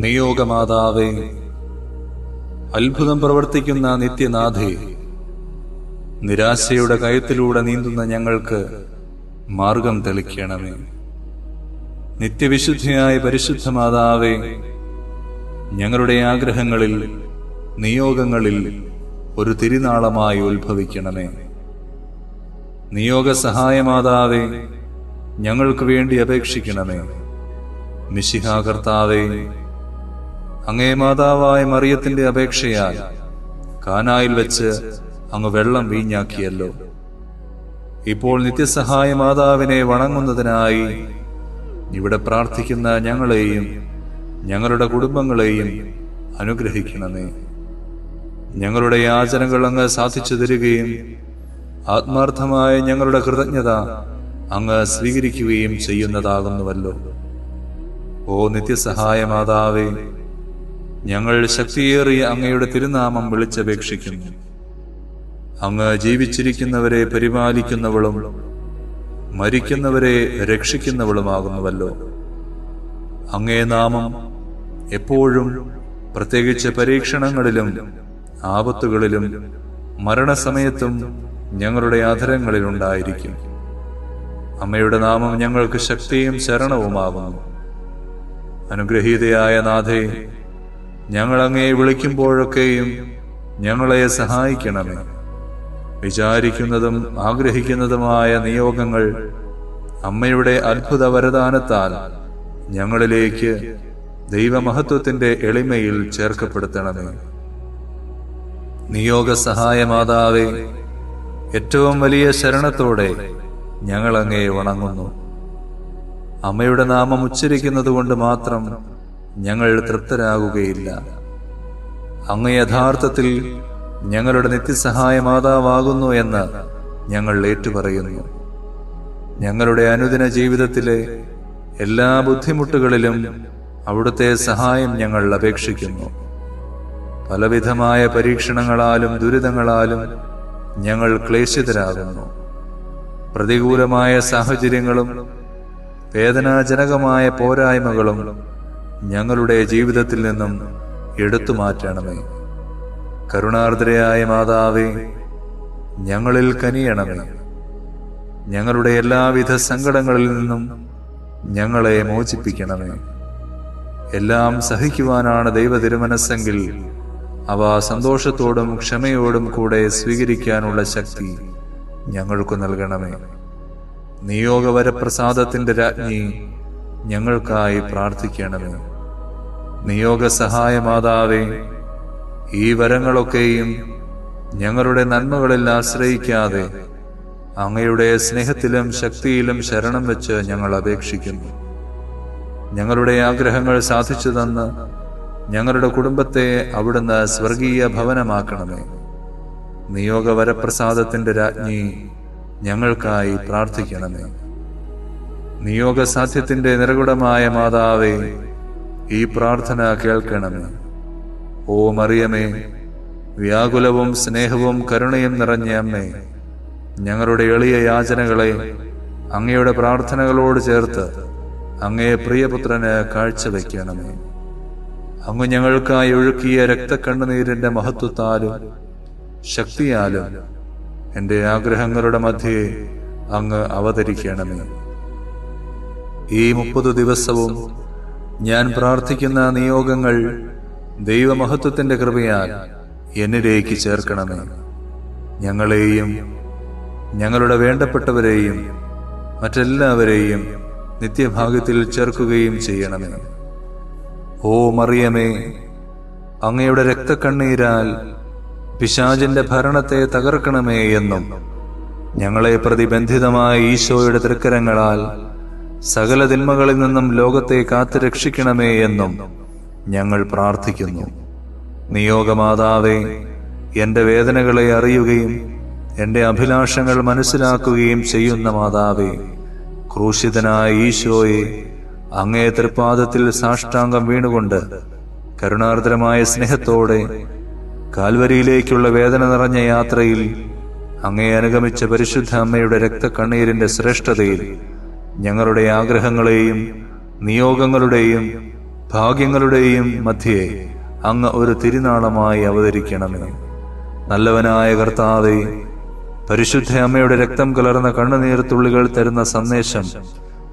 നിയോഗമാതാവേ, അത്ഭുതം പ്രവർത്തിക്കുന്ന നിത്യനാഥേ, നിരാശയുടെ കയത്തിലൂടെ നീന്തുന്ന ഞങ്ങൾക്ക് മാർഗം തെളിക്കണമേ. നിത്യവിശുദ്ധിയായ പരിശുദ്ധ മാതാവേ, ഞങ്ങളുടെ ആഗ്രഹങ്ങളിൽ, നിയോഗങ്ങളിൽ ഒരു തിരുനാളമായി ഉത്ഭവിക്കണമേ. നിയോഗ സഹായമാതാവേ, ഞങ്ങൾക്ക് വേണ്ടി അപേക്ഷിക്കണമേ. മിശിഹാ കർത്താവേ, അങ്ങേ മാതാവായ മറിയത്തിന്റെ അപേക്ഷയാൽ കാനായിൽ വെച്ച് അങ്ങ് വെള്ളം വീഞ്ഞാക്കിയല്ലോ. ഇപ്പോൾ നിത്യസഹായ മാതാവിനെ വണങ്ങുന്നതിനായി ഇവിടെ പ്രാർത്ഥിക്കുന്ന ഞങ്ങളെയും ഞങ്ങളുടെ കുടുംബങ്ങളെയും അനുഗ്രഹിക്കണമേ. ഞങ്ങളുടെ യാചനകൾ അങ്ങ് സാധിച്ചു തരികയും ആത്മാർത്ഥമായ ഞങ്ങളുടെ കൃതജ്ഞത അങ്ങ് സ്വീകരിക്കുകയും ചെയ്യുന്നതാകുന്നുവല്ലോ. ഓ നിത്യസഹായ മാതാവേ, ഞങ്ങൾ ശക്തിയേറിയ അങ്ങയുടെ തിരുനാമം വിളിച്ചപേക്ഷിക്കുന്നു. അങ്ങ് ജീവിച്ചിരിക്കുന്നവരെ പരിപാലിക്കുന്നവളും മരിക്കുന്നവരെ രക്ഷിക്കുന്നവളുമാകുന്നുവല്ലോ. അങ്ങേ നാമം എപ്പോഴും, പ്രത്യേകിച്ച് പരീക്ഷണങ്ങളിലും ആപത്തുകളിലും മരണസമയത്തും ഞങ്ങളുടെ അധരങ്ങളിലുണ്ടായിരിക്കും. അമ്മയുടെ നാമം ഞങ്ങൾക്ക് ശക്തിയും ശരണവുമാകുന്നു. അനുഗ്രഹീതയായ നാഥേ, ഞങ്ങൾ അങ്ങയെ വിളിക്കുമ്പോഴൊക്കെയും ഞങ്ങളെ സഹായിക്കണമേ. വിചാരിക്കുന്നതും ആഗ്രഹിക്കുന്നതുമായ നിയോഗങ്ങൾ അമ്മയുടെ അത്ഭുത വരദാനത്താൽ ഞങ്ങളിലേക്ക് ദൈവമഹത്വത്തിന്റെ എളിമയിൽ ചേർക്കപ്പെടുത്തണമേ. നിയോഗ സഹായമാതാവേ, ഏറ്റവും വലിയ ശരണത്തോടെ ഞങ്ങൾ അങ്ങയെ വണങ്ങുന്നു. അമ്മയുടെ നാമം ഉച്ചരിക്കുന്നത് കൊണ്ട് മാത്രം ഞങ്ങൾ തൃപ്തരാകുകയില്ല. അങ്ങ് യഥാർത്ഥത്തിൽ ഞങ്ങളുടെ നിത്യസഹായ മാതാവാകുന്നു എന്ന് ഞങ്ങൾ ഏറ്റുപറയുന്നു. ഞങ്ങളുടെ അനുദിന ജീവിതത്തിലെ എല്ലാ ബുദ്ധിമുട്ടുകളിലും അവിടുത്തെ സഹായം ഞങ്ങൾ അപേക്ഷിക്കുന്നു. പലവിധമായ പരീക്ഷണങ്ങളാലും ദുരിതങ്ങളാലും ഞങ്ങൾ ക്ലേശിതരാകുന്നു. പ്രതികൂലമായ സാഹചര്യങ്ങളും വേദനാജനകമായ പോരായ്മകളും ഞങ്ങളുടെ ജീവിതത്തിൽ നിന്നും എടുത്തു മാറ്റണമേ. കരുണാർദ്രയായ മാതാവേ, ഞങ്ങളിൽ കനിയണമേ. ഞങ്ങളുടെ എല്ലാവിധ സങ്കടങ്ങളിൽ നിന്നും ഞങ്ങളെ മോചിപ്പിക്കണമേ. എല്ലാം സഹിക്കുവാനാണ് ദൈവ തിരുമനസ്സെങ്കിൽ അവ സന്തോഷത്തോടും ക്ഷമയോടും കൂടെ സ്വീകരിക്കാനുള്ള ശക്തി ഞങ്ങൾക്ക് നൽകണമേ. നിയോഗവരപ്രസാദത്തിന്റെ രാജ്ഞി, ഞങ്ങൾക്കായി പ്രാർത്ഥിക്കണമേ. നിയോഗ സഹായ മാതാവേ, ഈ വരങ്ങളൊക്കെയും ഞങ്ങളുടെ നന്മകളിൽ ആശ്രയിക്കാതെ അങ്ങയുടെ സ്നേഹത്തിലും ശക്തിയിലും ശരണം വെച്ച് ഞങ്ങൾ അപേക്ഷിക്കുന്നു. ഞങ്ങളുടെ ആഗ്രഹങ്ങൾ സാധിച്ചു തന്ന് ഞങ്ങളുടെ കുടുംബത്തെ അവിടുന്ന് സ്വർഗീയ ഭവനമാക്കണമേ. നിയോഗവരപ്രസാദത്തിന്റെ രാജ്ഞി, ഞങ്ങൾക്കായി പ്രാർത്ഥിക്കണമേ. നിയോഗസാധ്യത്തിന്റെ നിറകുടമായ മാതാവേ, ഈ പ്രാർത്ഥന കേൾക്കണമേ. ഓ മറിയമേ, വ്യാകുലവും സ്നേഹവും കരുണയും നിറഞ്ഞ അമ്മേ, ഞങ്ങളുടെ എളിയ യാചനകളെ അങ്ങയുടെ പ്രാർത്ഥനകളോട് ചേർത്ത് അങ്ങേ പ്രിയപുത്രന് കാഴ്ചവെക്കണമേ. അങ്ങ് ഞങ്ങൾക്കായി ഒഴുക്കിയ രക്തക്കണ്ണുനീരിന്റെ മഹത്വത്താലും ശക്തിയാലും എന്റെ ആഗ്രഹങ്ങളുടെ മധ്യേ അങ്ങ് അവതരിക്കണമേ. ഈ 30 ദിവസവും ഞാൻ പ്രാർത്ഥിക്കുന്ന നിയോഗങ്ങൾ ദൈവമഹത്വത്തിന്റെ കൃപയാൽ എന്നിലേക്ക് ചേർക്കണമേ. ഞങ്ങളെയും ഞങ്ങളുടെ വേണ്ടപ്പെട്ടവരെയും മറ്റെല്ലാവരെയും നിത്യഭാഗ്യത്തിൽ ചേർക്കുകയും ചെയ്യണമേ. ഓ മറിയമേ, അങ്ങയുടെ രക്തക്കണ്ണീരാൽ പിശാചിന്റെ ഭരണത്തെ തകർക്കണമേ എന്നും ഞങ്ങളെ പ്രതിബന്ധിതമായ ഈശോയുടെ തൃക്കരങ്ങളാൽ സകല തിന്മകളിൽ നിന്നും ലോകത്തെ കാത്തു രക്ഷിക്കണമേ എന്നും ഞങ്ങൾ പ്രാർത്ഥിക്കുന്നു. നിയോഗമാതാവേ, എന്റെ വേദനകളെ അറിയുകയും എന്റെ അഭിലാഷങ്ങൾ മനസ്സിലാക്കുകയും ചെയ്യുന്ന മാതാവേ, ക്രൂശിതനായ ഈശോയെ അങ്ങേ തൃപ്പാദത്തിൽ സാഷ്ടാംഗം വീണുകൊണ്ട് കരുണാർദ്രമായ സ്നേഹത്തോടെ കാൽവരിയിലേക്കുള്ള വേദന നിറഞ്ഞ യാത്രയിൽ അങ്ങേ അനുഗമിച്ച പരിശുദ്ധ അമ്മയുടെ രക്തക്കണ്ണീരിന്റെ ശ്രേഷ്ഠതയിൽ ഞങ്ങളുടെ ആഗ്രഹങ്ങളെയും നിയോഗങ്ങളുടെയും ഭാഗ്യങ്ങളുടെയും മധ്യേ അങ്ങ് ഒരു തിരുനാളമായി അവതരിക്കണമേ. നല്ലവനായ കർത്താവേ, പരിശുദ്ധ അമ്മയുടെ രക്തം കലർന്ന കണ്ണുനീർത്തുള്ളികൾ തരുന്ന സന്ദേശം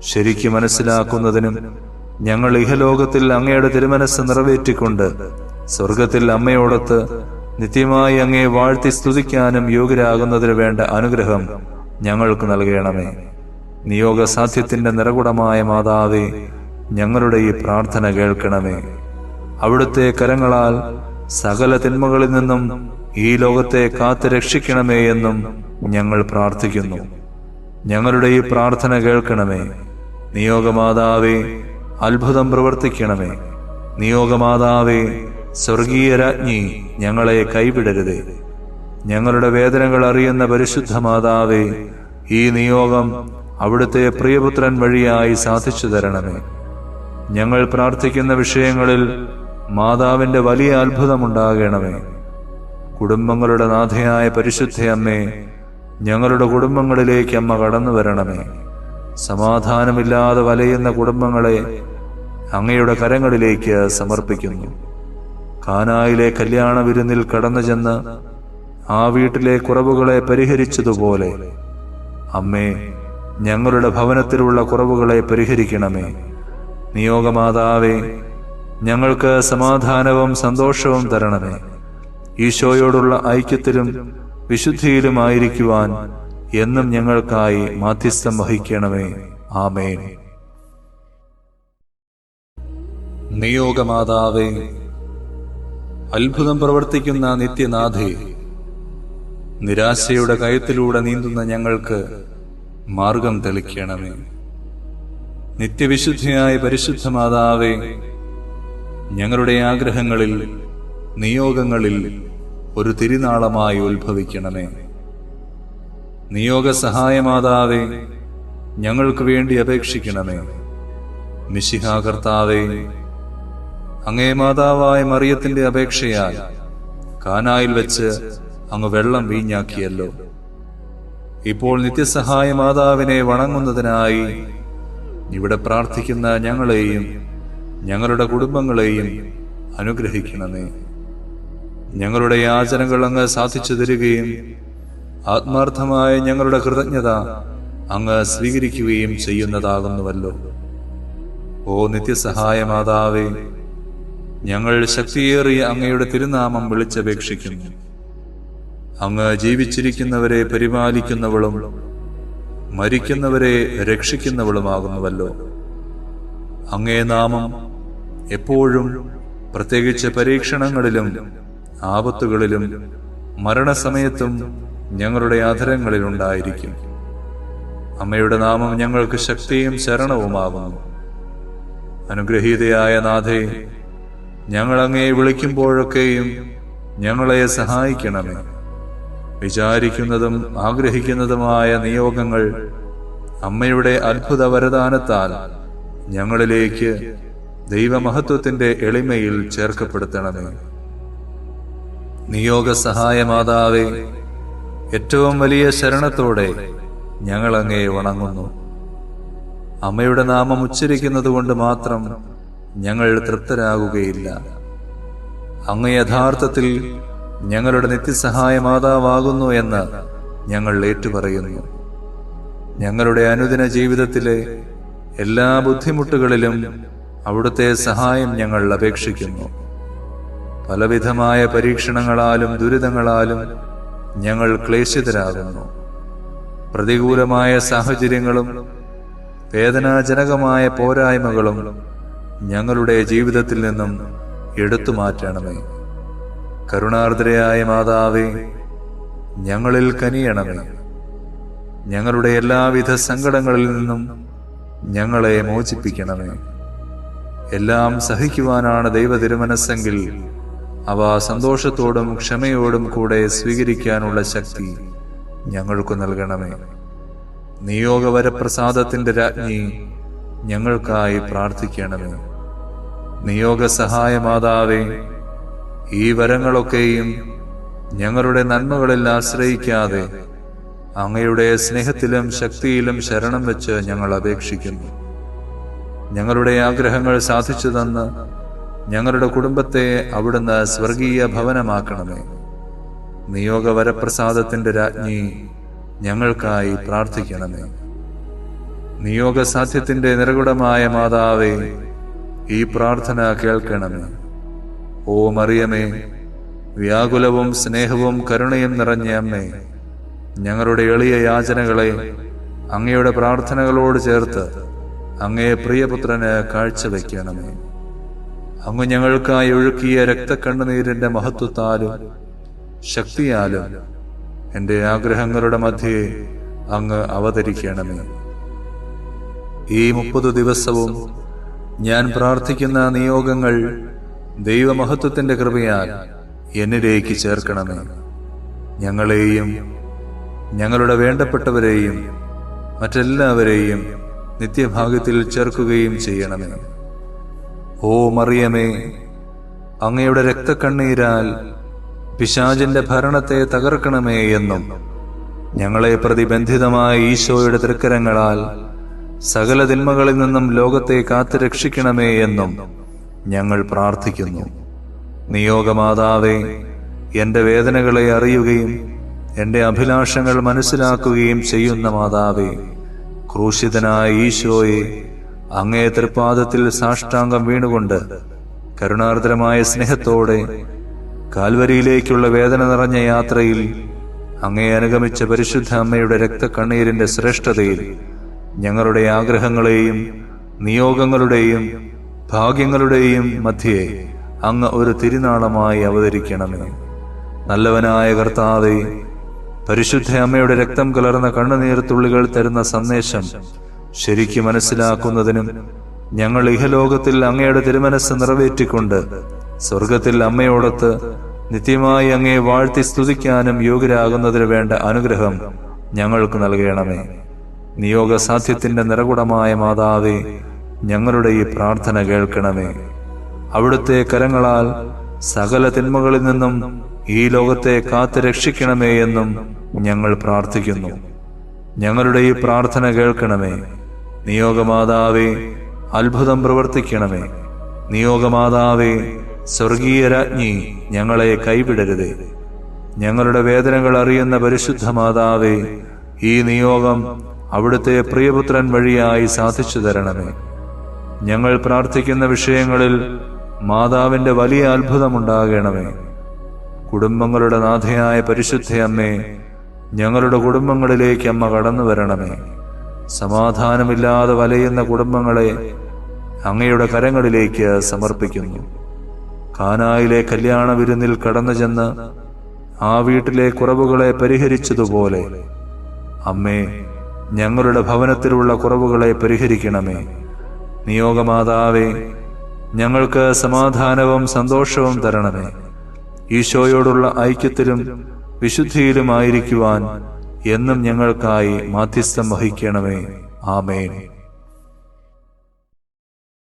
ശരിക്ക് മനസ്സിലാക്കുന്നതിനും ഞങ്ങൾ ഇഹലോകത്തിൽ അങ്ങയുടെ തിരുമനസ് നിറവേറ്റിക്കൊണ്ട് സ്വർഗത്തിൽ അമ്മയോടൊത്ത് നിത്യമായി അങ്ങയെ വാഴ്ത്തി സ്തുതിക്കാനും യോഗ്യരാകുന്നതിന് വേണ്ട അനുഗ്രഹം ഞങ്ങൾക്ക് നൽകണമേ. നിയോഗസാധ്യത്തിന്റെ നിറകുടമായ മാതാവേ, ഞങ്ങളുടെ ഈ പ്രാർത്ഥന കേൾക്കണമേ. അവിടുത്തെ കരങ്ങളാൽ സകല തിന്മകളിൽ നിന്നും ഈ ലോകത്തെ കാത്തു രക്ഷിക്കണമേ എന്നും ഞങ്ങൾ പ്രാർത്ഥിക്കുന്നു. ഞങ്ങളുടെ ഈ പ്രാർത്ഥന കേൾക്കണമേ. നിയോഗമാതാവേ, അത്ഭുതം പ്രവർത്തിക്കണമേ. നിയോഗമാതാവേ, സ്വർഗീയ രാജ്ഞി, ഞങ്ങളെ കൈവിടരുതേ. ഞങ്ങളുടെ വേദനകൾ അറിയുന്ന പരിശുദ്ധ മാതാവേ, ഈ നിയോഗം അവിടുത്തെ പ്രിയപുത്രൻ വഴിയായി സാധിച്ചു തരണമേ. ഞങ്ങൾ പ്രാർത്ഥിക്കുന്ന വിഷയങ്ങളിൽ മാതാവിന്റെ വലിയ അത്ഭുതമുണ്ടാകണമേ. കുടുംബങ്ങളുടെ നാഥയായ പരിശുദ്ധ അമ്മേ, ഞങ്ങളുടെ കുടുംബങ്ങളിലേക്ക് അമ്മ കടന്നു വരണമേ. സമാധാനമില്ലാതെ വലയുന്ന കുടുംബങ്ങളെ അങ്ങയുടെ കരങ്ങളിലേക്ക് സമർപ്പിക്കുന്നു. കാനായിലെ കല്യാണ വിരുന്നിൽ കടന്നു ചെന്ന് ആ വീട്ടിലെ കുറവുകളെ പരിഹരിച്ചതുപോലെ അമ്മേ, ഞങ്ങളുടെ ഭവനത്തിലുള്ള കുറവുകളെ പരിഹരിക്കണമേ. നിയോഗമാതാവേ, ഞങ്ങൾക്ക് സമാധാനവും സന്തോഷവും തരണമേ. ഈശോയോടുള്ള ഐക്യത്തിലും വിശുദ്ധിയിലുമായിരിക്കുവാൻ എന്നും ഞങ്ങൾക്കായി മാധ്യസ്ഥം വഹിക്കണമേ. ആമേൻ. നിയോഗമാതാവേ, അത്ഭുതം പ്രവർത്തിക്കുന്ന നിത്യനാഥേ, നിരാശയുടെ കയത്തിലൂടെ നീന്തുന്ന ഞങ്ങൾക്ക് മാർഗം തെളിക്കണമേ. നിത്യവിശുദ്ധിയായ പരിശുദ്ധ മാതാവേ, ഞങ്ങളുടെ ആഗ്രഹങ്ങളിൽ നിയോഗങ്ങളിൽ ഒരു തിരുനാളമായി ഉത്ഭവിക്കണമേ. നിയോഗ സഹായമാതാവേ, ഞങ്ങൾക്ക് വേണ്ടി അപേക്ഷിക്കണമേ. മിശിഹാ കർത്താവേ, അങ്ങേ മാതാവായ മറിയത്തിന്റെ അപേക്ഷയാൽ കാനായിൽ വെച്ച് അങ്ങ് വെള്ളം വീഞ്ഞാക്കിയല്ലോ. ഇപ്പോൾ നിത്യസഹായ മാതാവിനെ വണങ്ങുന്നതിനായി ഇവിടെ പ്രാർത്ഥിക്കുന്ന ഞങ്ങളെയും ഞങ്ങളുടെ കുടുംബങ്ങളെയും അനുഗ്രഹിക്കണമേ. ഞങ്ങളുടെ യാചനകൾ അങ്ങ് സാധിച്ചു തരികയും ആത്മാർത്ഥമായ ഞങ്ങളുടെ കൃതജ്ഞത അങ്ങ് സ്വീകരിക്കുകയും ചെയ്യുന്നതാകുന്നുവല്ലോ. ഓ നിത്യസഹായ മാതാവേ, ഞങ്ങൾ ശക്തിയേറിയ അങ്ങയുടെ തിരുനാമം വിളിച്ചപേക്ഷിക്കുന്നു. അങ്ങ് ജീവിച്ചിരിക്കുന്നവരെ പരിപാലിക്കുന്നവളും മരിക്കുന്നവരെ രക്ഷിക്കുന്നവളുമാകുന്നുവല്ലോ. അങ്ങേ നാമം എപ്പോഴും, പ്രത്യേകിച്ച് പരീക്ഷണങ്ങളിലും ആപത്തുകളിലും മരണസമയത്തും ഞങ്ങളുടെ അധരങ്ങളിലുണ്ടായിരിക്കും. അമ്മയുടെ നാമം ഞങ്ങൾക്ക് ശക്തിയും ശരണവുമാകുന്നു. അനുഗ്രഹീതയായ നാഥേ, ഞങ്ങൾ അങ്ങയെ വിളിക്കുമ്പോഴൊക്കെയും ഞങ്ങളെ സഹായിക്കണമേ. വിചാരിക്കുന്നതും ആഗ്രഹിക്കുന്നതുമായ നിയോഗങ്ങൾ അമ്മയുടെ അത്ഭുത വരദാനത്താൽ ഞങ്ങളിലേക്ക് ദൈവമഹത്വത്തിന്റെ എളിമയിൽ ചേർക്കപ്പെടുത്തണമേ. നിയോഗ സഹായമാതാവേ, ഏറ്റവും വലിയ ശരണത്തോടെ ഞങ്ങൾ അങ്ങയെ വണങ്ങുന്നു. അമ്മയുടെ നാമം ഉച്ചരിക്കുന്നത് കൊണ്ട് മാത്രം ഞങ്ങൾ തൃപ്തരാകുകയില്ല. അങ്ങ് യഥാർത്ഥത്തിൽ ഞങ്ങളുടെ നിത്യസഹായ മാതാവാകുന്നു എന്ന് ഞങ്ങൾ ഏറ്റുപറയുന്നു. ഞങ്ങളുടെ അനുദിന ജീവിതത്തിലെ എല്ലാ ബുദ്ധിമുട്ടുകളിലും അവിടുത്തെ സഹായം ഞങ്ങൾ അപേക്ഷിക്കുന്നു. പലവിധമായ പരീക്ഷണങ്ങളാലും ദുരിതങ്ങളാലും ഞങ്ങൾ ക്ലേശിതരാകുന്നു. പ്രതികൂലമായ സാഹചര്യങ്ങളും വേദനാജനകമായ പോരായ്മകളും ഞങ്ങളുടെ ജീവിതത്തിൽ നിന്നും എടുത്തു മാറ്റണമേ. കരുണാർദ്രയായ മാതാവേ, ഞങ്ങളിൽ കനിയണമേ. ഞങ്ങളുടെ എല്ലാവിധ സങ്കടങ്ങളിൽ നിന്നും ഞങ്ങളെ മോചിപ്പിക്കണമേ. എല്ലാം സഹിക്കുവാനാണ് ദൈവ തിരുമനസ്സെങ്കിൽ അവ സന്തോഷത്തോടും ക്ഷമയോടും കൂടെ സ്വീകരിക്കാനുള്ള ശക്തി ഞങ്ങൾക്ക് നൽകണമേ. നിയോഗവരപ്രസാദത്തിന്റെ രാജ്ഞി, ഞങ്ങൾക്കായി പ്രാർത്ഥിക്കണമേ. നിയോഗ സഹായ മാതാവേ, ഈ വരങ്ങളൊക്കെയും ഞങ്ങളുടെ നന്മകളിൽ ആശ്രയിക്കാതെ അങ്ങയുടെ സ്നേഹത്തിലും ശക്തിയിലും ശരണം വെച്ച് ഞങ്ങൾ അപേക്ഷിക്കുന്നു. ഞങ്ങളുടെ ആഗ്രഹങ്ങൾ സാധിച്ചു തന്ന് ഞങ്ങളുടെ കുടുംബത്തെ അവിടുന്ന് സ്വർഗീയ ഭവനമാക്കണമേ. നിയോഗവരപ്രസാദത്തിന്റെ രാജ്ഞി, ഞങ്ങൾക്കായി പ്രാർത്ഥിക്കണമേ. നിയോഗസാധ്യത്തിന്റെ നിറകുടമായ മാതാവേ, ഈ പ്രാർത്ഥന കേൾക്കണമേ. ഓ മറിയമേ, വ്യാകുലവും സ്നേഹവും കരുണയും നിറഞ്ഞ അമ്മേ, ഞങ്ങളുടെ എളിയ യാചനകളെ അങ്ങയുടെ പ്രാർത്ഥനകളോട് ചേർത്ത് അങ്ങേ പ്രിയപുത്രന് കാഴ്ചവെക്കണമേ. അങ്ങ് ഞങ്ങൾക്കായി ഒഴുക്കിയ രക്തക്കണ്ണുനീരിന്റെ മഹത്വത്താലും ശക്തിയാലും എൻ്റെ ആഗ്രഹങ്ങളുടെ മധ്യേ അങ്ങ് അവതരിക്കണമേ. ഈ 30 ദിവസവും ഞാൻ പ്രാർത്ഥിക്കുന്ന നിയോഗങ്ങൾ ദൈവമഹത്വത്തിന്റെ കൃപയാൽ എന്നിലേക്ക് ചേർക്കണമേ. ഞങ്ങളെയും ഞങ്ങളുടെ വേണ്ടപ്പെട്ടവരെയും മറ്റെല്ലാവരെയും നിത്യഭാഗ്യത്തിൽ ചേർക്കുകയും ചെയ്യണമേ. ഓ മറിയമേ, അങ്ങയുടെ രക്തക്കണ്ണീരാൽ പിശാചിന്റെ ഭരണത്തെ തകർക്കണമേ എന്നും ഞങ്ങളെ പ്രതിബന്ധിതമായ ഈശോയുടെ തൃക്കരങ്ങളാൽ സകല തിന്മകളിൽ നിന്നും ലോകത്തെ കാത്തു രക്ഷിക്കണമേ എന്നും ഞങ്ങൾ പ്രാർത്ഥിക്കുന്നു. നിയോഗമാതാവേ, എൻ്റെ വേദനകളെ അറിയുകയും എൻ്റെ അഭിലാഷങ്ങൾ മനസ്സിലാക്കുകയും ചെയ്യുന്ന മാതാവേ, ക്രൂശിതനായ ഈശോയെ അങ്ങേ തൃപ്പാദത്തിൽ സാഷ്ടാംഗം വീണുകൊണ്ട് കരുണാർദ്രമായ സ്നേഹത്തോടെ കാൽവരിയിലേക്കുള്ള വേദന നിറഞ്ഞ യാത്രയിൽ അങ്ങേ അനുഗമിച്ച പരിശുദ്ധ അമ്മയുടെ രക്തക്കണ്ണീരിന്റെ ശ്രേഷ്ഠതയിൽ ഞങ്ങളുടെ ആഗ്രഹങ്ങളെയും നിയോഗങ്ങളുടെയും ഭാഗ്യങ്ങളുടെയും മധ്യേ അങ്ങ് ഒരു തിരുനാളമായി അവതരിക്കണമേ. നല്ലവനായ കർത്താവേ, പരിശുദ്ധ അമ്മയുടെ രക്തം കലർന്ന കണ്ണുനീർത്തുള്ളികൾ തരുന്ന സന്ദേശം ശരിക്കും മനസ്സിലാക്കുന്നതിനും ഞങ്ങൾ ഇഹലോകത്തിൽ അങ്ങയുടെ തിരുമനസ് നിറവേറ്റിക്കൊണ്ട് സ്വർഗത്തിൽ അമ്മയോടൊത്ത് നിത്യമായി അങ്ങയെ വാഴ്ത്തി സ്തുതിക്കാനും യോഗ്യരാകുന്നതിന് വേണ്ട അനുഗ്രഹം ഞങ്ങൾക്ക് നൽകണമേ. നിയോഗസാധ്യത്തിന്റെ നിറകുടമായ മാതാവേ, ഞങ്ങളുടെ ഈ പ്രാർത്ഥന കേൾക്കണമേ. അവിടുത്തെ കരങ്ങളാൽ സകല തിന്മകളിൽ നിന്നും ഈ ലോകത്തെ കാത്തു രക്ഷിക്കണമേ എന്നും ഞങ്ങൾ പ്രാർത്ഥിക്കുന്നു. ഞങ്ങളുടെ ഈ പ്രാർത്ഥന കേൾക്കണമേ. നിയോഗമാതാവേ, അത്ഭുതം പ്രവർത്തിക്കണമേ. നിയോഗമാതാവേ, സ്വർഗീയ രാജ്ഞി, ഞങ്ങളെ കൈവിടരുതേ. ഞങ്ങളുടെ വേദനകൾ അറിയുന്ന പരിശുദ്ധ മാതാവേ, ഈ നിയോഗം അവിടുത്തെ പ്രിയപുത്രൻ വഴിയായി സാധിച്ചു തരണമേ. ഞങ്ങൾ പ്രാർത്ഥിക്കുന്ന വിഷയങ്ങളിൽ മാതാവിന്റെ വലിയ അത്ഭുതമുണ്ടാകണമേ. കുടുംബങ്ങളുടെ നാഥയായ പരിശുദ്ധ അമ്മേ, ഞങ്ങളുടെ കുടുംബങ്ങളിലേക്ക് അമ്മ കടന്നു വരണമേ. സമാധാനമില്ലാതെ വലയുന്ന കുടുംബങ്ങളെ അങ്ങയുടെ കരങ്ങളിലേക്ക് സമർപ്പിക്കുന്നു. കാനായിലെ കല്യാണ വിരുന്നിൽ കടന്നു ചെന്ന് ആ വീട്ടിലെ കുറവുകളെ പരിഹരിച്ചതുപോലെ അമ്മേ, ഞങ്ങളുടെ ഭവനത്തിലുള്ള കുറവുകളെ പരിഹരിക്കണമേ. നിയോഗമാതാവേ, ഞങ്ങൾക്ക് സമാധാനവും സന്തോഷവും തരണമേ. ഈശോയോടുള്ള ഐക്യത്തിലും വിശുദ്ധിയിലുമായിരിക്കുവാൻ എന്നും ഞങ്ങൾക്കായി മാധ്യസ്ഥം വഹിക്കണമേ. ആമേൻ.